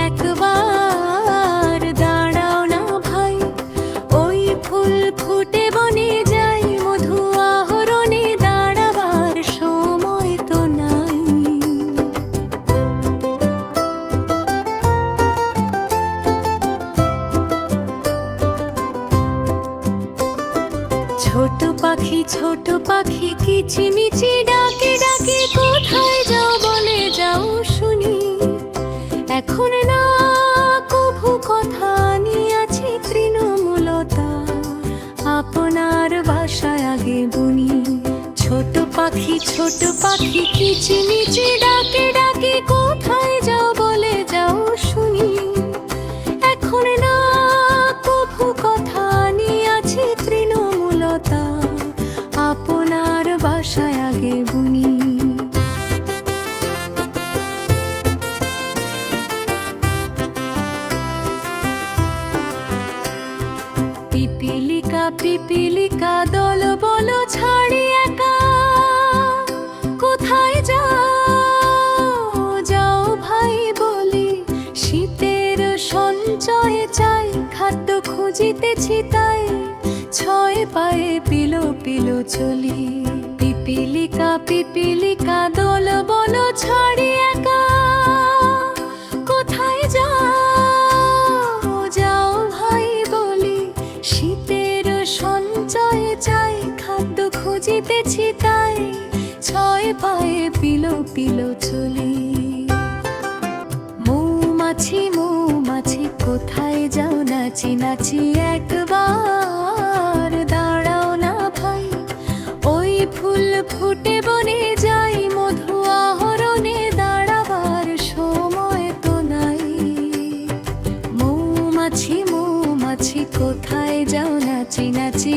একবার দাঁড়াও না ভাই, ওই ফুল ফুটে বনে যাই, মধু আহরণে দাঁড়াবার সময় তো নাই। ছোট পাখি কিচিমিচি ডাকে ডাকে, কোথায় যাও বলে যাও শুনি। এখন না কভু কথা নিয়াছি তৃণমূলতা, আপনার বাসায় আগে বুনি। ছোট পাখি কিচিমিচি ডাকে ডাকে, কোথায় যাও বলে যাও শুনি। এখন না কভু কথা নিয়াছি তৃণমূলতা, আপনার বাসায় আগে বুনি। পিপিলিকা দল বলো ছাড়ি একা, কোথায় যাও ভাই বলি। শীতের সঞ্চয়ে চাই, খাদ্য খুঁজিতেছি তাই, ছয় পায়ে পিলো চলি। পিপিলিকা দল বলো ছাড়ি একা, কোথায় যাও ভাই বলি। শীতের সঞ্চয়ে চাই, খাদ্য খুঁজিতেছি তাই, ছয় পায়ে পিলো চলি। মৌমাছি কোথায় যাও নাচি একবার দাঁড়াও না ভাই, ওই ফুল ফুটে বনে যাই, মধু আহরণে দাঁড়াবার সময় তো নাই। মৌমাছি কোথায় যাও নাচি